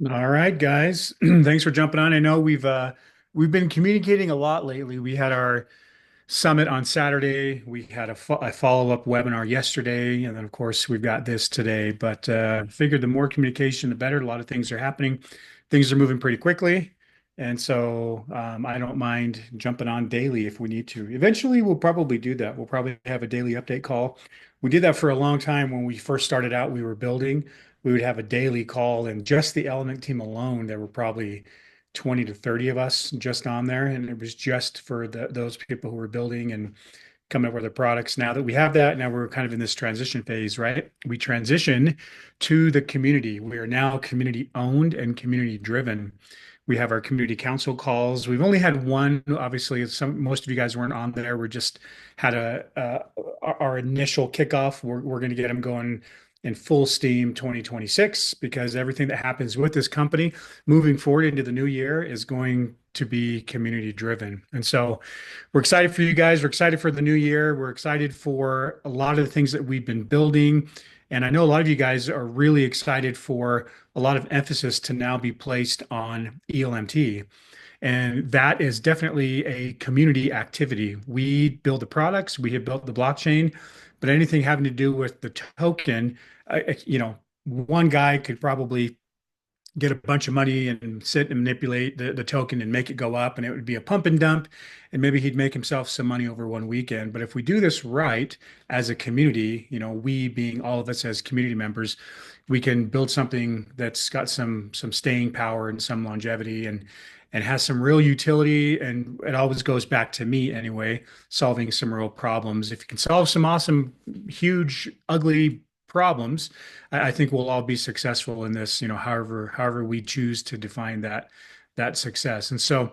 All right, guys. Thanks for jumping on. I know we've been communicating a lot lately. We had our summit on Saturday. We had a follow-up webinar yesterday, and then of course we've got this today. But figured the more communication, the better. A lot of things are happening. Things are moving pretty quickly, and so I don't mind jumping on daily if we need to. Eventually, we'll probably do that. We'll probably have a daily update call. We did that for a long time when we first started out. We were building. We would have a daily call, and just the Element team alone, there were probably 20 to 30 of us just on there. And it was just for those people who were building and coming up with their products. Now that we have that, now we're kind of in this transition phase, right? We transition to the community. We are now community owned and community driven. We have our community council calls. We've only had one, obviously. Most of you guys weren't on there. We just had our initial kickoff. We're going to get them going in full steam 2026 because everything that happens with this company moving forward into the new year is going to be community driven. And so we're excited for you guys. We're excited for the new year. We're excited for a lot of the things that we've been building. And I know a lot of you guys are really excited for a lot of emphasis to now be placed on ELMT. And that is definitely a community activity. We build the products, we have built the blockchain, but anything having to do with the token, one guy could probably get a bunch of money and sit and manipulate the token and make it go up, and it would be a pump and dump, and maybe he'd make himself some money over one weekend. But if we do this right as a community, we being all of us as community members, we can build something that's got some staying power and some longevity and has some real utility. And it always goes back to me anyway, solving some real problems. If you can solve some awesome, huge, ugly problems, I think we'll all be successful in this, however we choose to define that success. And so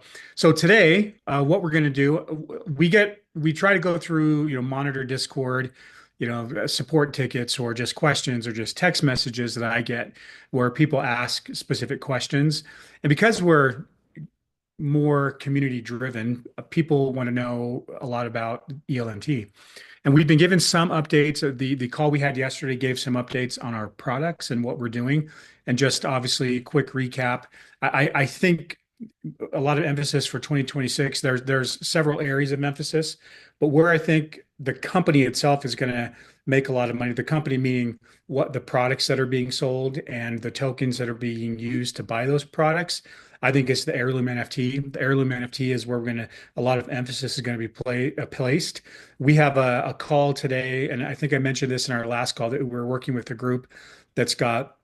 today, what we're going to do, we try to go through, monitor Discord, support tickets or just questions or just text messages that I get where people ask specific questions. And because we're more community driven, people want to know a lot about ELMT. And we've been given some updates. The call we had yesterday gave some updates on our products and what we're doing. And just obviously, quick recap. I think a lot of emphasis for 2026. There's several areas of emphasis, but where I think the company itself is going to make a lot of money, the company meaning what the products that are being sold and the tokens that are being used to buy those products. I think it's the Heirloom NFT. The Heirloom NFT is where a lot of emphasis is going to be placed. We have a call today, and I think I mentioned this in our last call that we're working with a group that's got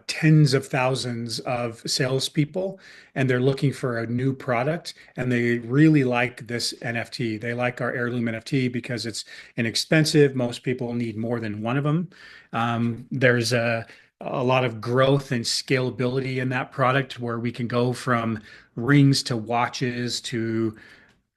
tens of thousands of salespeople, and they're looking for a new product, and they really like this NFT. They like our Heirloom NFT because it's inexpensive. Most people need more than one of them. There's a lot of growth and scalability in that product where we can go from rings to watches to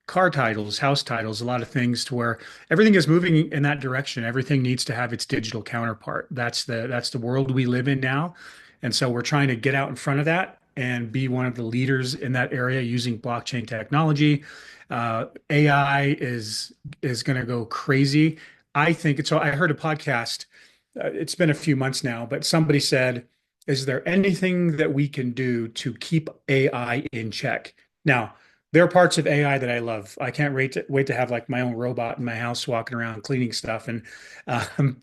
car titles, house titles, a lot of things to where everything is moving in that direction. Everything needs to have its digital counterpart. That's the world we live in now. And so we're trying to get out in front of that and be one of the leaders in that area using blockchain technology. AI is going to go crazy. I think it's. So I heard a podcast. It's been a few months now, but somebody said, "Is there anything that we can do to keep AI in check?" Now, there are parts of AI that I love. I can't wait to have like my own robot in my house walking around cleaning stuff. And um,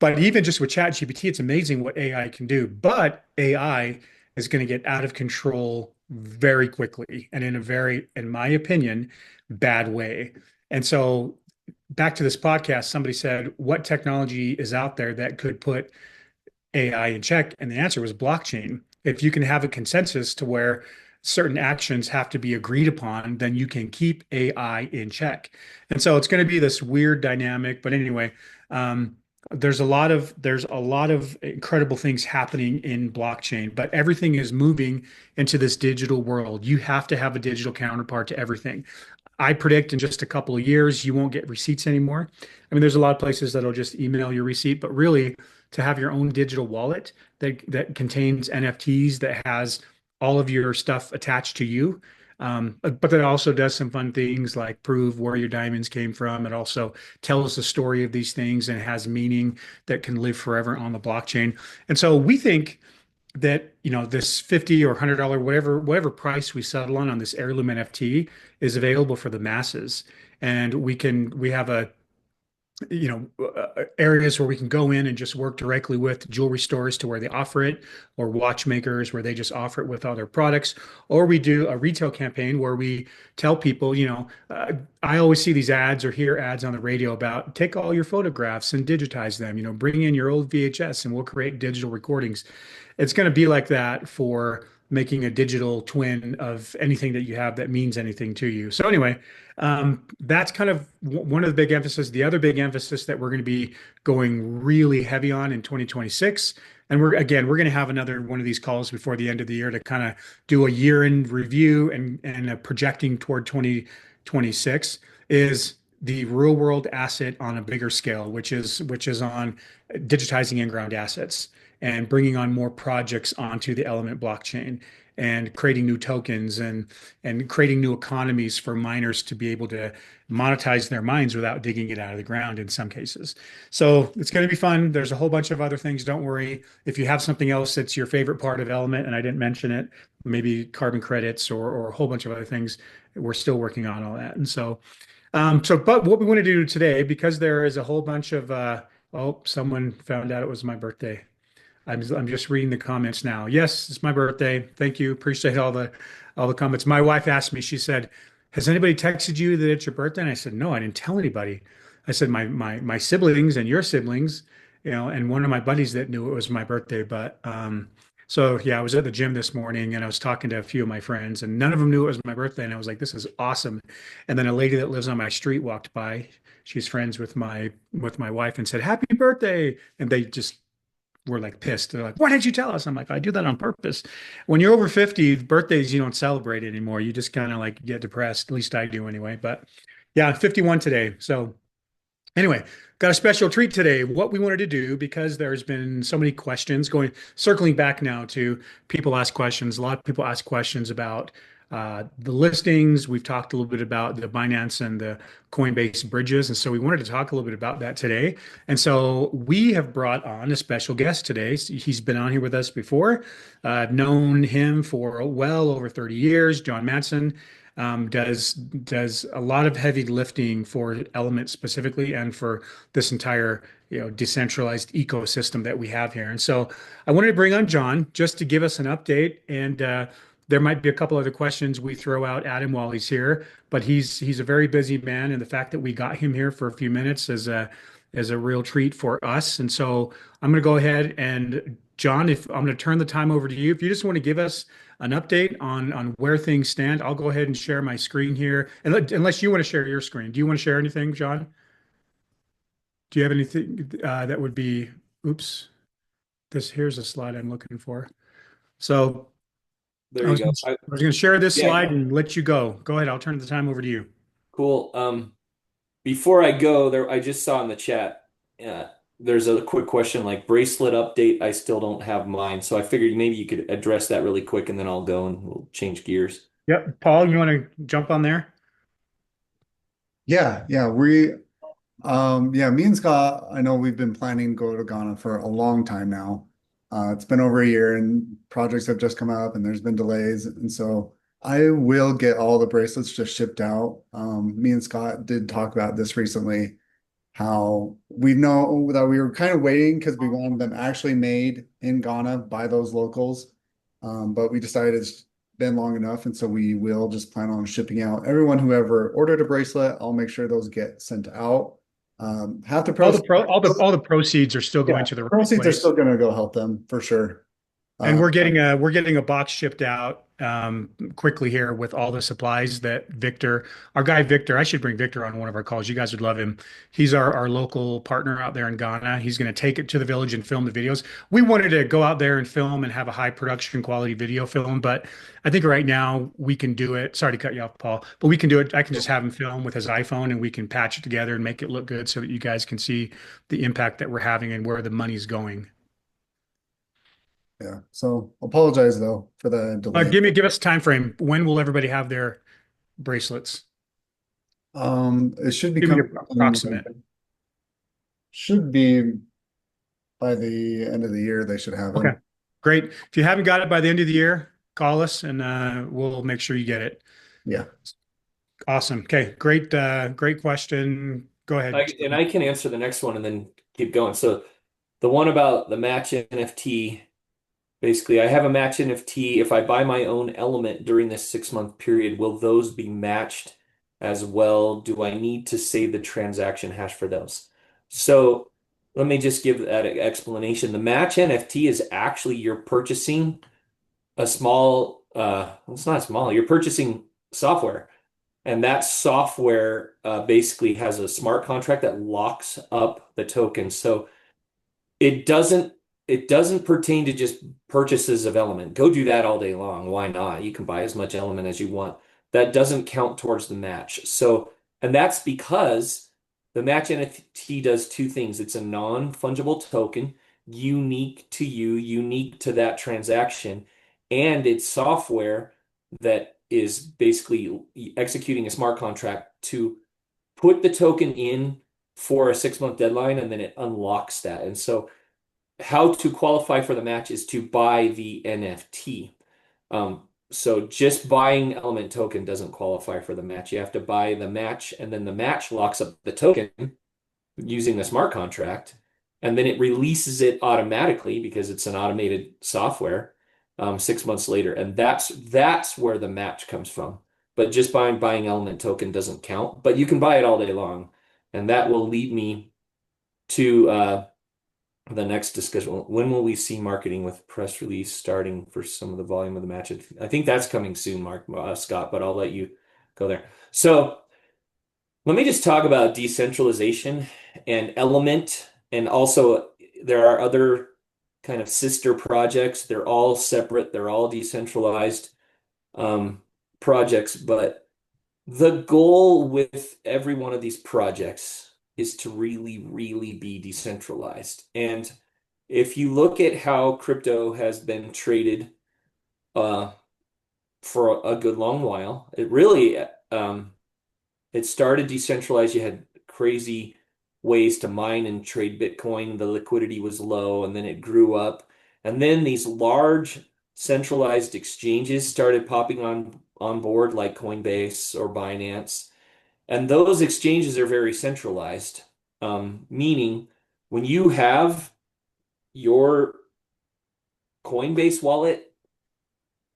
but even just with ChatGPT, it's amazing what AI can do. But AI is going to get out of control very quickly and in a very, in my opinion, bad way. And so back to this podcast, somebody said, what technology is out there that could put AI in check? And the answer was blockchain. If you can have a consensus to where certain actions have to be agreed upon, then you can keep AI in check. And so it's going to be this weird dynamic. But anyway, there's a lot of incredible things happening in blockchain, but everything is moving into this digital world. You have to have a digital counterpart to everything. I predict in just a couple of years, you won't get receipts anymore. I mean, there's a lot of places that'll just email your receipt, but really to have your own digital wallet that contains NFTs, that has all of your stuff attached to you. But that also does some fun things like prove where your diamonds came from. It also tells the story of these things and has meaning that can live forever on the blockchain. And so we think that, this 50 or $100, whatever price we settle on this heirloom NFT is available for the masses. And we have areas where we can go in and just work directly with jewelry stores to where they offer it, or watchmakers where they just offer it with other products, or we do a retail campaign where we tell people, I always see these ads or hear ads on the radio about take all your photographs and digitize them, bring in your old VHS and we'll create digital recordings. It's going to be like that for making a digital twin of anything that you have that means anything to you. So anyway, that's kind of one of the big emphasis. The other big emphasis that we're going to be going really heavy on in 2026, and we're going to have another one of these calls before the end of the year to kind of do a year in review and projecting toward 2026 is the real world asset on a bigger scale, which is on digitizing in-ground assets and bringing on more projects onto the Element blockchain and creating new tokens and creating new economies for miners to be able to monetize their mines without digging it out of the ground in some cases. So it's going to be fun. There's a whole bunch of other things. Don't worry. If you have something else that's your favorite part of Element and I didn't mention it, maybe carbon credits or a whole bunch of other things, we're still working on all that. And but what we want to do today, because there is a whole bunch of, oh, someone found out it was my birthday. I'm just reading the comments now. Yes, it's my birthday. Thank you. Appreciate all the comments. My wife asked me, she said, "Has anybody texted you that it's your birthday?" And I said, "No, I didn't tell anybody." I said, My siblings and your siblings, and one of my buddies that knew it was my birthday. But so yeah, I was at the gym this morning and I was talking to a few of my friends, and none of them knew it was my birthday. And I was like, "This is awesome." And then a lady that lives on my street walked by. She's friends with my wife and said, "Happy birthday." And they just were like pissed. They're like, "Why didn't you tell us?" I'm like, "I do that on purpose." When you're over 50, birthdays you don't celebrate anymore. You just kind of like get depressed. At least I do anyway. But yeah, I'm 51 today. So anyway, got a special treat today. What we wanted to do, because there's been so many questions circling back now to people ask questions. A lot of people ask questions about the listings. We've talked a little bit about the Binance and the Coinbase bridges. And so we wanted to talk a little bit about that today. And so we have brought on a special guest today. He's been on here with us before. I've known him for well over 30 years. Jon Madsen does a lot of heavy lifting for Element specifically and for this entire decentralized ecosystem that we have here. And so I wanted to bring on Jon just to give us an update, and there might be a couple other questions we throw out at him while he's here, but he's a very busy man, and the fact that we got him here for a few minutes is a real treat for us. And so I'm going to go ahead and Jon, if I'm going to turn the time over to you, if you just want to give us an update on where things stand, I'll go ahead and share my screen here. And unless you want to share your screen, do you want to share anything, Jon? Do you have anything that would be? Oops, here's a slide I'm looking for. So There I you was go. I was going to share this Yeah, slide and let you go. Go ahead. I'll turn the time over to you. cool. Before I go, I just saw in the chat, uh, there's a quick question like bracelet update. I still don't have mine, so I figured maybe you could address that really quick, and then I'll go and we'll change gears. Yep. Paul, you want to jump on there? Yeah, yeah, me and Scott, I know we've been planning to go to Ghana for a long time now. It's been over a year and projects have just come up and there's been delays. And so I will get all the bracelets just shipped out. Me and Scott did talk about this recently, how we know that we were kind of waiting because we wanted them actually made in Ghana by those locals. But we decided it's been long enough, and so we will just plan on shipping out everyone who ever ordered a bracelet. I'll make sure those get sent out. Half the All the proceeds, pro all the proceeds are still going yeah, to the right proceeds are still place. going to go help them for sure. And Uh, we're getting a box shipped out quickly here with all the supplies that our guy Victor, I should bring Victor on one of our calls. You guys would love him. He's our local partner out there in Ghana. He's going to take it to the village and film the videos. We wanted to go out there and film and have a high production quality video film, but I think right now we can do it. Sorry to cut you off, Paul, but we can do it. I can just have him film with his iPhone and we can patch it together and make it look good so that you guys can see the impact that we're having and where the money's going. yeah. So apologize though for the delay. Give us a time frame. When will everybody have their bracelets? It should be Give me coming an in, approximate. should be by the end of the year, they should have Okay. them. Great. If you haven't got it by the end of the year, call us and we'll make sure you get it. Yeah. Awesome. Okay. Great question. Go ahead. And I can answer the next one and then keep going. So the one about the match NFT, basically, I have a match NFT. If I buy my own element during this 6 month period, will those be matched as well? Do I need to save the transaction hash for those? So let me just give that explanation. The match NFT is actually you're purchasing a small, it's not small, you're purchasing software. And that software basically has a smart contract that locks up the token. So it doesn't it doesn't pertain to just purchases of element. Go do that all day long. Why not? You can buy as much element as you want. That doesn't count towards the match. So, and that's because the match NFT does two things. It's a non-fungible token, unique to you, unique to that transaction, and it's software that is basically executing a smart contract to put the token in for a 6 month deadline, and then it unlocks that. And so how to qualify for the match is to buy the NFT. So just buying element token doesn't qualify for the match. You have to buy the match, and then the match locks up the token using the smart contract, and then it releases it automatically because it's an automated software 6 months later, and that's where the match comes from. But just buying element token doesn't count, but you can buy it all day long, and that will lead me to the next discussion. When will we see marketing with press release starting for some of the volume of the match? I think that's coming soon, Scott, but I'll let you go there. So let me just talk about decentralization and Element, and also there are other kind of sister projects. They're all separate. They're all decentralized projects, but the goal with every one of these projects is to really, really be decentralized. And if you look at how crypto has been traded uh, for a good long while, it really it started decentralized. You had crazy ways to mine and trade Bitcoin. The liquidity was low, and then it grew up. And then these large centralized exchanges started popping on board, like Coinbase or Binance. And those exchanges are very centralized, meaning when you have your Coinbase wallet,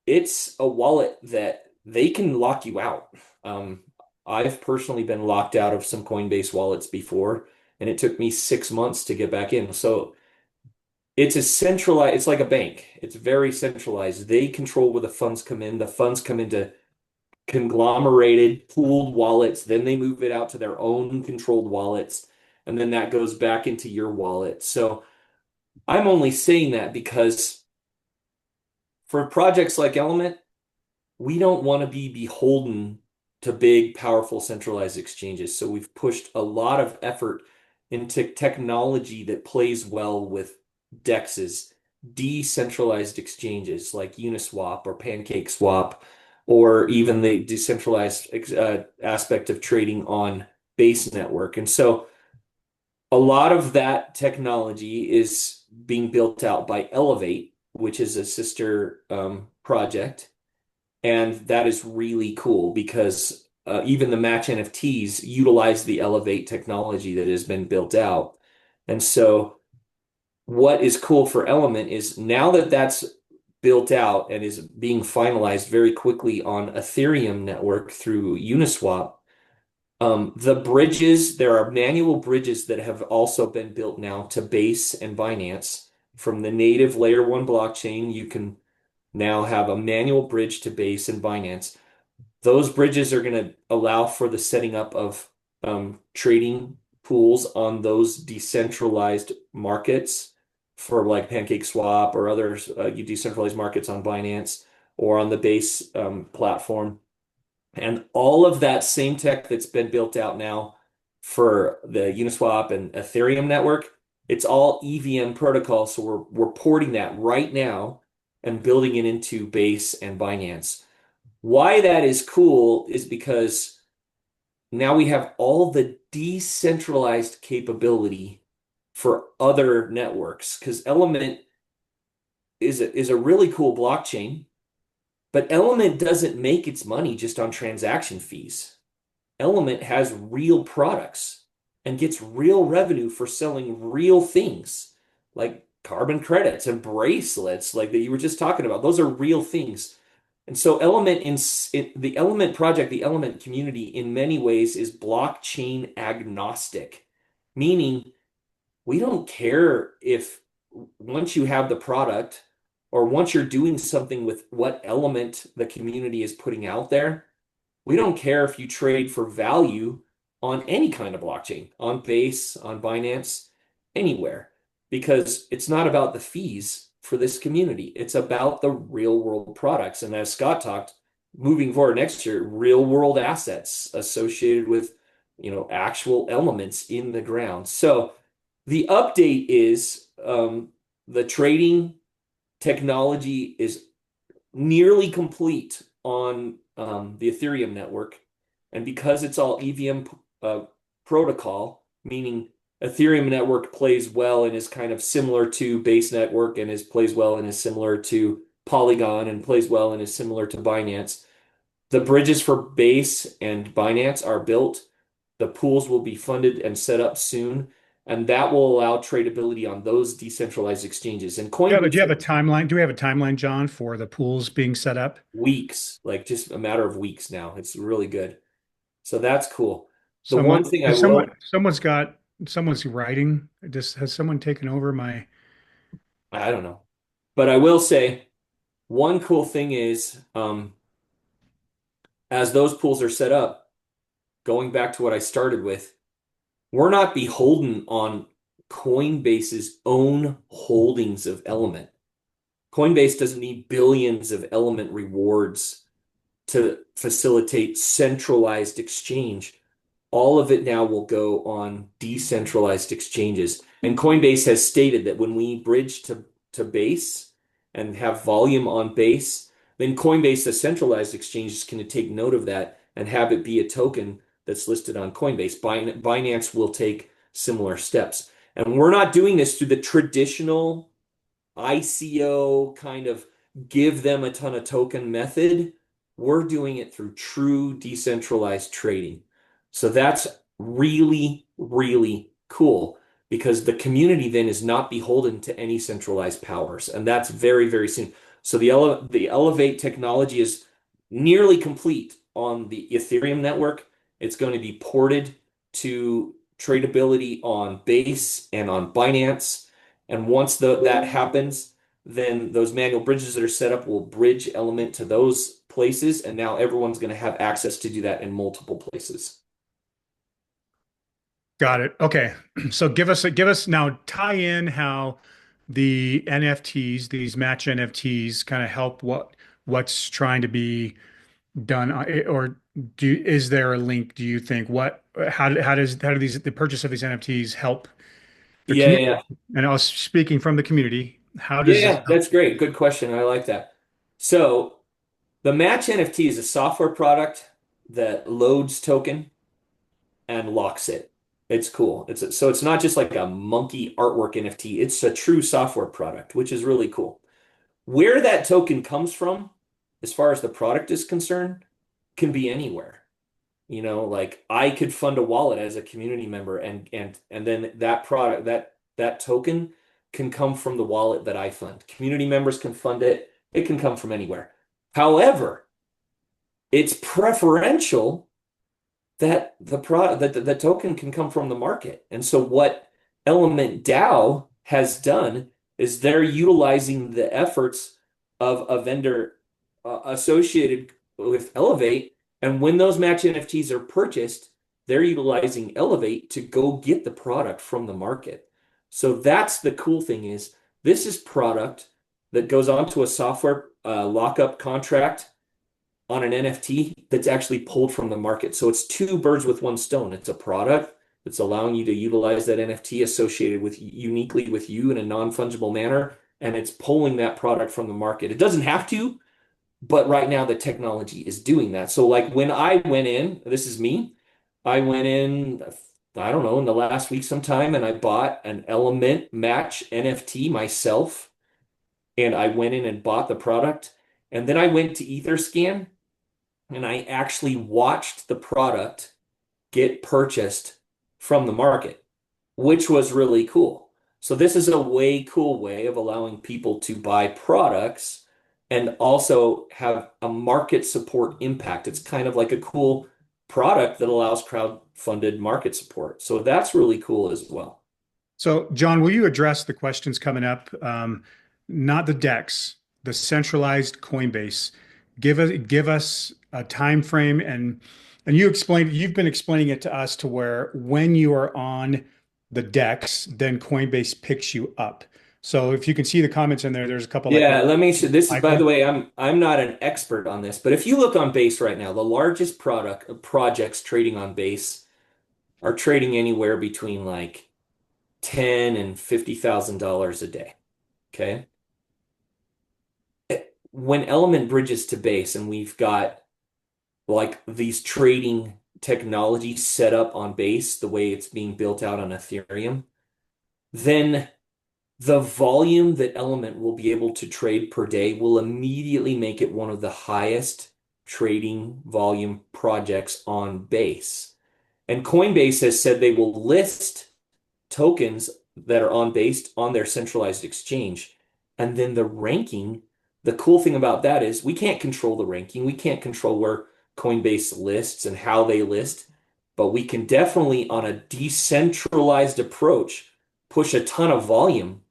it's a wallet that they can lock you out. Um, I've personally been locked out of some Coinbase wallets before, and it took me 6 months to get back in. So it's like a bank. It's very centralized. They control where the funds come in. The funds come into conglomerated, pooled wallets. Then they move it out to their own controlled wallets, and then that goes back into your wallet. So I'm only saying that because for projects like Element, we don't want to be beholden to big, powerful, centralized exchanges. So we've pushed a lot of effort into technology that plays well with DEXs, decentralized exchanges like Uniswap or PancakeSwap, or even the decentralized aspect of trading on Base Network. And so a lot of that technology is being built out by Elevate, which is a sister project. And that is really cool because even the Match NFTs utilize the Elevate technology that has been built out. And so what is cool for Element is now that that's built out and is being finalized very quickly on Ethereum network through Uniswap, the bridges, there are manual bridges that have also been built now to Base and Binance. From the native layer one blockchain, you can now have a manual bridge to Base and Binance. Those bridges are going to allow for the setting up of trading pools on those decentralized markets for like PancakeSwap or others, decentralized markets on Binance or on the Base platform. And all of that same tech that's been built out now for the Uniswap and Ethereum network, it's all EVM protocol. So we're porting that right now and building it into Base and Binance. Why that is cool is because now we have all the decentralized capability for other networks. Because Element is a really cool blockchain, but Element doesn't make its money just on transaction fees. Element has real products and gets real revenue for selling real things like carbon credits and bracelets, like that you were just talking about. Those are real things. And so the Element project, the Element community in many ways is blockchain agnostic, meaning we don't care if once you have the product or once you're doing something with what element the community is putting out there, we don't care if you trade for value on any kind of blockchain, on Base, on Binance, anywhere, because it's not about the fees for this community. It's about the real world products. And as Scott talked, moving forward next year, real world assets associated with, actual elements in the ground. So the update is the trading technology is nearly complete on the Ethereum network. And because it's all EVM protocol, meaning Ethereum network plays well and is kind of similar to Base network and plays well and is similar to Polygon and plays well and is similar to Binance. The bridges for Base and Binance are built. The pools will be funded and set up soon, and that will allow tradability on those decentralized exchanges. And Yeah, but do Coinbase, you have a timeline? Do we have a timeline, John, for the pools being set up? weeks, like just a matter of weeks now. It's really good. So that's cool. The one Someone, thing I if will, someone's writing. Just has someone taken over my? I don't know, but I will say one cool thing is as those pools are set up, going back to what I started with, we're not beholden on Coinbase's own holdings of Element. Coinbase doesn't need billions of Element rewards to facilitate centralized exchange. All of it now will go on decentralized exchanges. And Coinbase has stated that when we bridge to Base and have volume on Base, then Coinbase, the centralized exchange, is going to take note of that and have it be a token that's listed on Coinbase. Binance will take similar steps. And we're not doing this through the traditional ICO kind of give them a ton of token method. We're doing it through true decentralized trading. So that's really, really cool because the community then is not beholden to any centralized powers. And that's very, very soon. So the Elevate technology is nearly complete on the Ethereum network. It's going to be ported to tradability on Base and on Binance. And once that happens, then those manual bridges that are set up will bridge Element to those places. And now everyone's going to have access to do that in multiple places. Got it. Okay. So give us now tie in how the NFTs, these match NFTs, kind of help what's trying to be done, or is there a link, do you think? How do the purchase of these NFTs help the Yeah, community? yeah, And I was speaking from the community. How yeah, does this yeah. That's great. Good question. I like that. So the Match NFT is a software product that loads token and locks it. It's cool. So it's not just like a monkey artwork NFT. It's a true software product, which is really cool. Where that token comes from, as far as the product is concerned, can be anywhere. Like I could fund a wallet as a community member and then that product that token can come from the wallet that I fund. Community members can fund it. It can come from anywhere. However, it's preferential that the token can come from the market. And so what Element DAO has done is they're utilizing the efforts of a vendor associated with Elevate. And when those match NFTs are purchased, they're utilizing Elevate to go get the product from the market. So that's the cool thing is this is product that goes onto a software lockup contract on an NFT that's actually pulled from the market. So it's two birds with one stone. It's a product that's allowing you to utilize that NFT associated with uniquely with you in a non-fungible manner, and it's pulling that product from the market. It doesn't have to, but right now the technology is doing that. So like when I went in, this is me, I went in, I don't know, in the last week sometime, and I bought an Element Match NFT myself. and I went in and bought the product. And then I went to Etherscan and I actually watched the product get purchased from the market, which was really cool. So this is a way cool way of allowing people to buy products and also have a market support impact. It's kind of like a cool product that allows crowd-funded market support. So that's really cool as well. So, John, will you address the questions coming up? Not the DEX, the centralized Coinbase. Give us a time frame, and you've been explaining it to us to where when you are on the DEX, then Coinbase picks you up. So if you can see the comments in there, there's a couple like Yeah, let me show this is by the Michael. way, I'm not an expert on this, but if you look on Base right now, the largest projects trading on Base are trading anywhere between like 10 and $50,000 a day. Okay. When Element bridges to Base and we've got like these trading technologies set up on Base, the way it's being built out on Ethereum, then the volume that Element will be able to trade per day will immediately make it one of the highest trading volume projects on Base. And Coinbase has said they will list tokens that are on based on their centralized exchange. And then the ranking, the cool thing about that is we can't control the ranking. We can't control where Coinbase lists and how they list, but we can definitely, on a decentralized approach, push a ton of volume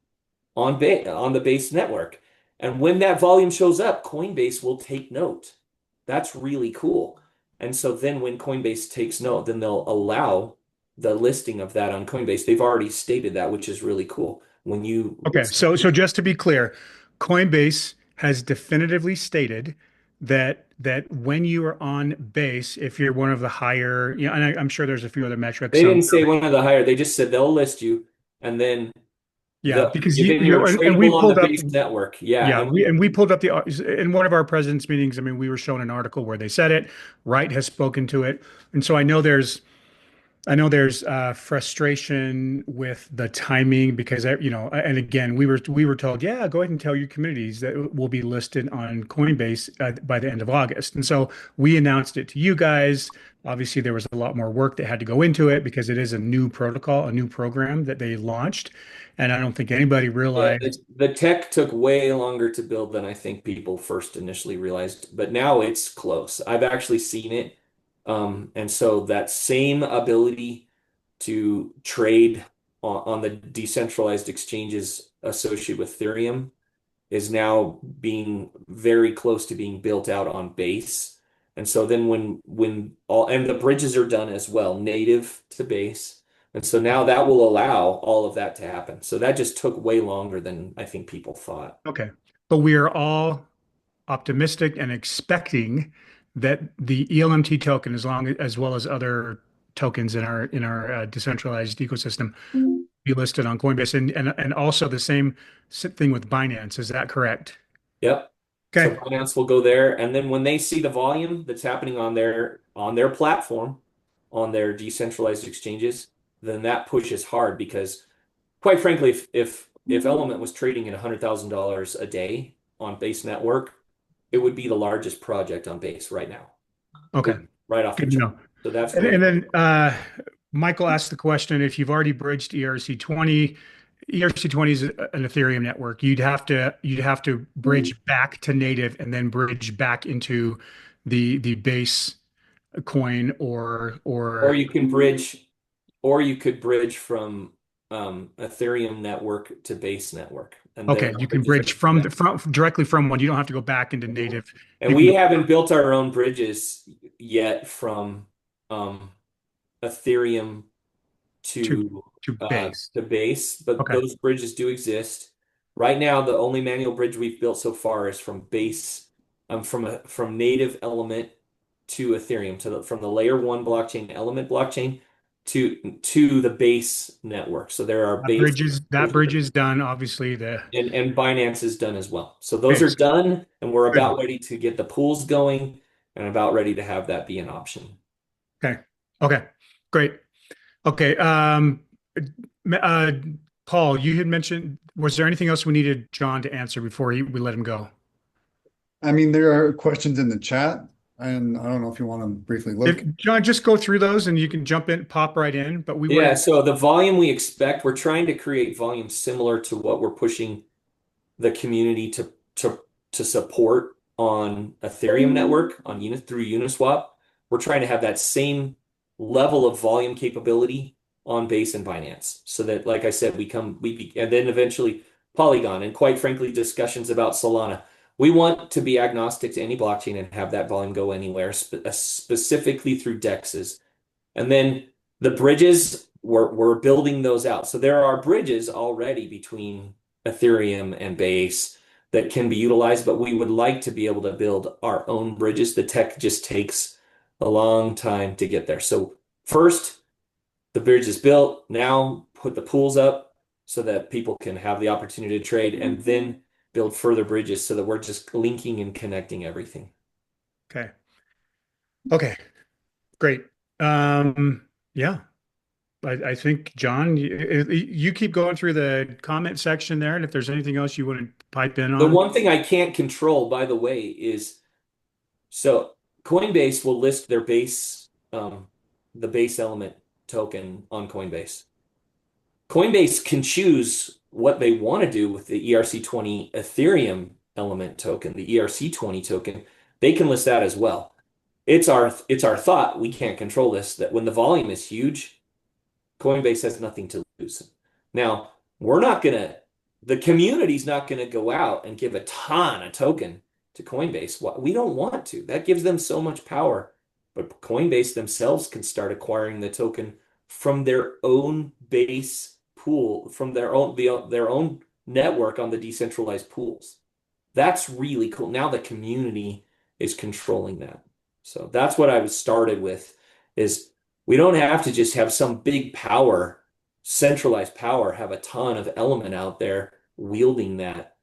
on the base network. And when that volume shows up, Coinbase will take note. That's really cool. And so then when Coinbase takes note, then they'll allow the listing of that on Coinbase. They've already stated that, which is really cool. When you Okay, so just to be clear, Coinbase has definitively stated that when you are on base, if you're one of the higher, and I'm sure there's a few other metrics. they didn't say one of the higher, they just said they'll list you and then Yeah, because then you're and we tradable on the pulled up, base network. Yeah. yeah, we pulled up in one of our president's meetings. I mean, we were shown an article where they said it. Wright has spoken to it, and so I know there's frustration with the timing because and again, we were told, yeah, go ahead and tell your communities that it will be listed on Coinbase by the end of August. And so we announced it to you guys. Obviously, there was a lot more work that had to go into it because it is a new protocol, a new program that they launched, and I don't think anybody Yeah, realized. the tech took way longer to build than I think people first initially realized, but now it's close. I've actually seen it. And so that same ability to trade on the decentralized exchanges associated with Ethereum is now being very close to being built out on Base. And so then when all and the bridges are done as well, native to Base. And so now that will allow all of that to happen. So that just took way longer than I think people thought. Okay, but we are all optimistic and expecting that the ELMT token, as well as other tokens in our decentralized ecosystem, be listed on Coinbase, and also the same thing with Binance. Is that correct? Yep. So Okay. Binance will go there, and then when they see the volume that's happening on their platform, on their decentralized exchanges, then that pushes hard because, quite frankly, if Element was trading at $100,000 a day on Base Network, it would be the largest project on Base right now, Okay. right off the Good to chart. know. So that's And really then Michael asked the question, if you've already bridged ERC20, ERC20 is an Ethereum network. You'd have to bridge back to native and then bridge back into the base coin or or you could bridge from Ethereum network to Base network, and there okay, are you can bridges bridge that do that. from directly from one. You don't have to go back into native. And You can we go haven't built our own bridges yet from um, Ethereum to to to base. the base, but Okay. those bridges do exist. Right now, the only manual bridge we've built so far is from base, from native element to Ethereum, from the layer one blockchain, element blockchain, to the base network. So there are base That bridge is done. Obviously, the and Binance is done as well. So those okay, are done, and we're good. about ready to get the pools going and about ready to have that be an option. Okay. Okay. Great. Okay. Uh, Paul, you had mentioned, was there anything else we needed John to answer before we let him go? I mean, there are questions in the chat, and I don't know if you want to briefly look. If John, just go through those and you can jump in, pop right in. But we Yeah, wanted, so the volume we expect, we're trying to create volume similar to what we're pushing the community to support on Ethereum network on Unit through Uniswap. We're trying to have that same level of volume capability on Base and Binance, so that, like I said, and then eventually Polygon, and quite frankly, discussions about Solana. We want to be agnostic to any blockchain and have that volume go anywhere, specifically through DEXs. And then the bridges, we're building those out. So there are bridges already between Ethereum and Base that can be utilized, but we would like to be able to build our own bridges. The tech just takes a long time to get there. So first, the bridge is built. Now put the pools up so that people can have the opportunity to trade, and then build further bridges so that we're just linking and connecting everything. okay. Okay, great. Yeah, I think John, you keep going through the comment section there, and if there's anything else you want to pipe in The on, one thing I can't control, by the way, is so Coinbase will list their the base element token on Coinbase. Coinbase can choose what they want to do with the ERC20 Ethereum element token, the ERC20 token. They can list that as well. It's our thought. We can't control this, that when the volume is huge, Coinbase has nothing to lose. Now, we're not gonna, the community's not gonna go out and give a ton of token to Coinbase. We don't want to. That gives them so much power. But Coinbase themselves can start acquiring the token from their own base pool, from their own network on the decentralized pools. That's really cool. Now the community is controlling that. So that's what I was started with, is we don't have to just have some big power, centralized power, have a ton of element out there wielding that.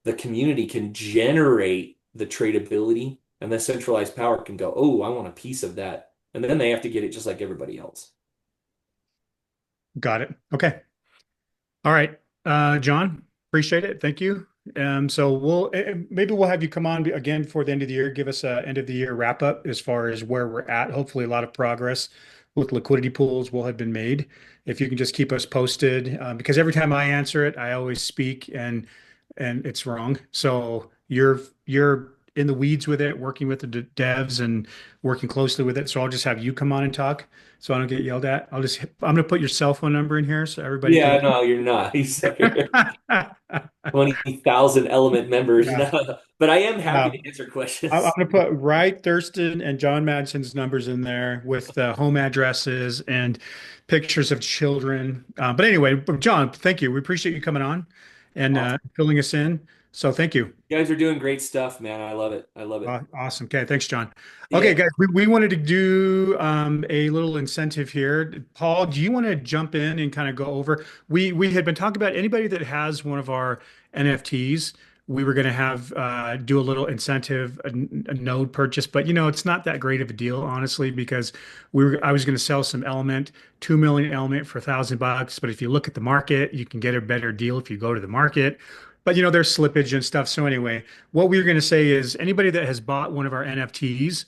The community can generate the tradability, and the centralized power can go, oh, I want a piece of that. And then they have to get it just like everybody else. got it. Okay. All right, John, appreciate it. Thank you. So maybe we'll have you come on again before the end of the year, give us a end of the year wrap up as far as where we're at. Hopefully, a lot of progress with liquidity pools will have been made. If you can just keep us posted, because every time I answer it, I always speak and it's wrong. So you're in the weeds with it, working with the devs and working closely with it. So I'll just have you come on and talk so I don't get yelled at. I'm gonna put your cell phone number in here so everybody Yeah, can. no, you're not. He's 20,000 element members. Yeah. No, but I am happy Yeah. to answer I'm questions. going to put Wright, Thurston, and John Madsen's numbers in there with home addresses and pictures of children. But anyway, John, thank you. We appreciate you coming on and Awesome. filling us in. So thank you. You guys are doing great stuff, man. I love it. I love it. Awesome. Okay. Thanks, John. Yeah. Okay, guys, we wanted to do a little incentive here. Paul, do you want to jump in and kind of go over? We had been talking about anybody that has one of our NFTs. We were going to have do a little incentive, a node purchase, but it's not that great of a deal, honestly, because I was going to sell some element, 2 million element for $1,000. But if you look at the market, you can get a better deal if you go to the market. But there's slippage and stuff. So anyway, what we were going to say is anybody that has bought one of our NFTs,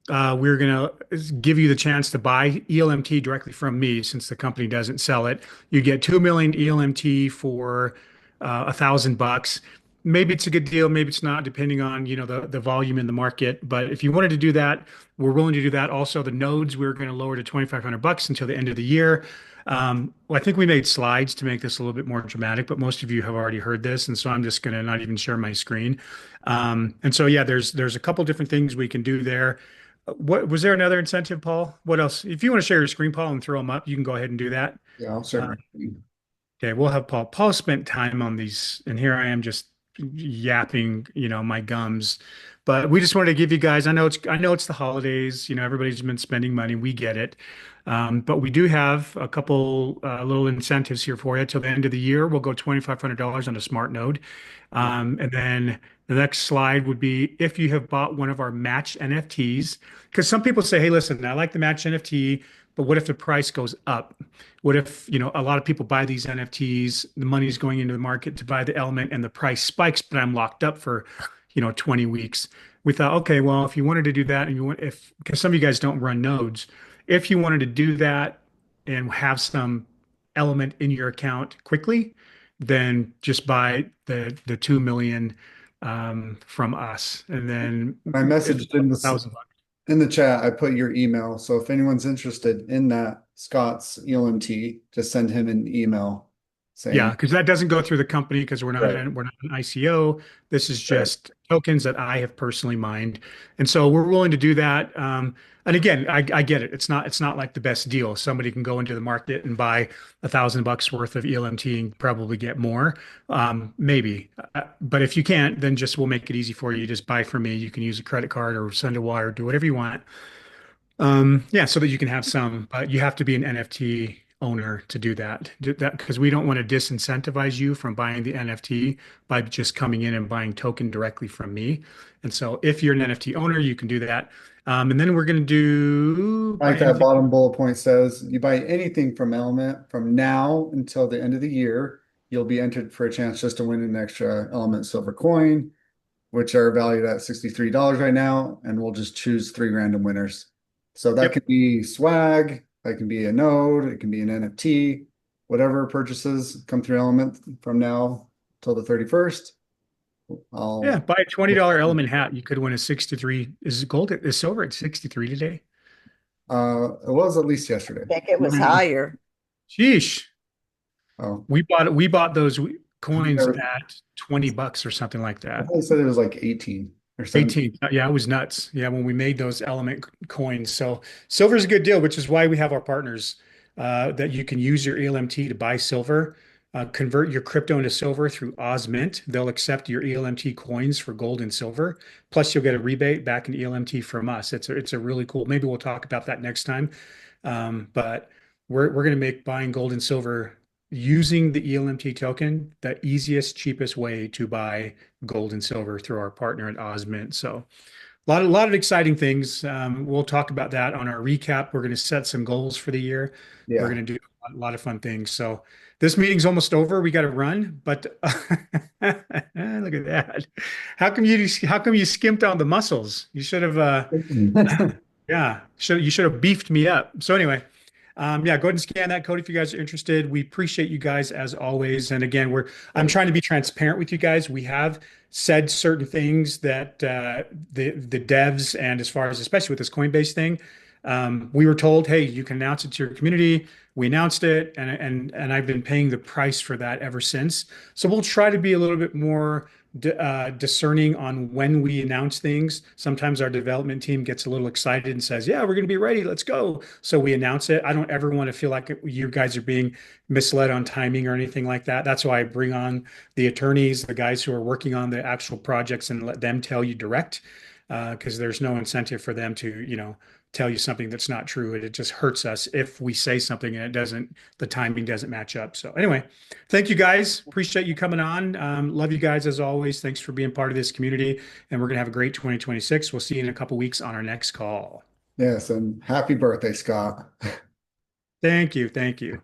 we're going to give you the chance to buy ELMT directly from me since the company doesn't sell it. You get 2 million ELMT for $1,000. Maybe it's a good deal, maybe it's not, depending on the volume in the market. But if you wanted to do that, we're willing to do that. Also, the nodes we're going to lower to $2,500 until the end of the year. Well, I think we made slides to make this a little bit more dramatic, but most of you have already heard this, and so I'm just going to not even share my screen. And so yeah, there's a couple different things we can do there. What was there another incentive, Paul? What else? If you want to share your screen, Paul, and throw them up, you can go ahead and do that. Yeah, I'll share Uh, my screen. okay, we'll have Paul. Paul spent time on these, and here I am just yapping, my gums. But we just wanted to give you guys, I know it's the holidays, everybody's been spending money. We get it. But we do have a couple little incentives here for you. Till the end of the year, we'll go $2,500 on a smart node. And then the next slide would be if you have bought one of our match NFTs, because some people say, hey, listen, I like the match NFT, but what if the price goes up? What if, a lot of people buy these NFTs, the money's going into the market to buy the element and the price spikes, but I'm locked up for, 20 weeks. We thought, okay, well, if you wanted to do that and because some of you guys don't run nodes, if you wanted to do that and have some element in your account quickly, then just buy the 2 million from us. And then I it's messaged in $1,000. in the chat, I put your email. So if anyone's interested in that Scott's ELMT, just send him an email Yeah, saying, because that doesn't go through the company because right, we're not an ICO. This is right. just tokens that I have personally mined, and so we're willing to do that. And again, I get it. It's not like the best deal. Somebody can go into the market and buy $1,000 worth of ELMT and probably get more, maybe. But if you can't, then just we'll make it easy for you. Just buy from me. You can use a credit card or send a wire, do whatever you want. Yeah, so that you can have some, but you have to be an NFT owner to do that. Do that because we don't want to disincentivize you from buying the NFT by just coming in and buying token directly from me. And so if you're an NFT owner, you can do that. And then we're going to do Like buy that anything. bottom bullet point says, you buy anything from Element from now until the end of the year, you'll be entered for a chance just to win an extra Element silver coin, which are valued at $63 right now, and we'll just choose three random winners. So that Yep. can be swag, that can be a node, it can be an NFT, whatever purchases come through Element from now till the 31st. Yeah, I'll buy a $20 element hat. You could win a 63. Is gold? Is silver at 63 today? it was at least yesterday. I think it was higher. Sheesh. Oh, We bought those coins I at $20 or something like thought that. they said it was like 18 or 17. 18. Yeah, it was nuts. Yeah, when we made those element coins. So silver is a good deal, which is why we have our partners that you can use your ELMT to buy silver, convert your crypto into silver through Osmint. They'll accept your ELMT coins for gold and silver. Plus, you'll get a rebate back in ELMT from us. It's a really cool. Maybe we'll talk about that next time. But we're going to make buying gold and silver using the ELMT token the easiest, cheapest way to buy gold and silver through our partner at Osmint. So a lot of exciting things. We'll talk about that on our recap. We're going to set some goals for the year. We're Yeah. going to do a lot of fun things. So this meeting's almost over. We got to run, but look at that. How come you skimped on the muscles? You should have yeah, you should have beefed me up. So anyway, yeah, go ahead and scan that code if you guys are interested. We appreciate you guys as always. And again, I'm trying to be transparent with you guys. We have said certain things that the devs and as far as especially with this Coinbase thing, we were told, hey, you can announce it to your community. We announced it, and I've been paying the price for that ever since. So we'll try to be a little bit more discerning on when we announce things. Sometimes our development team gets a little excited and says, "Yeah, we're going to be ready. Let's go." So we announce it. I don't ever want to feel like you guys are being misled on timing or anything like that. That's why I bring on the attorneys, the guys who are working on the actual projects, and let them tell you direct, because there's no incentive for them to, tell you something that's not true. It just hurts us if we say something and the timing doesn't match up. So anyway, thank you guys. Appreciate you coming on. Love you guys as always. Thanks for being part of this community. And we're going to have a great 2026. We'll see you in a couple weeks on our next call. Yes, and happy birthday, Scott. Thank you. Thank you.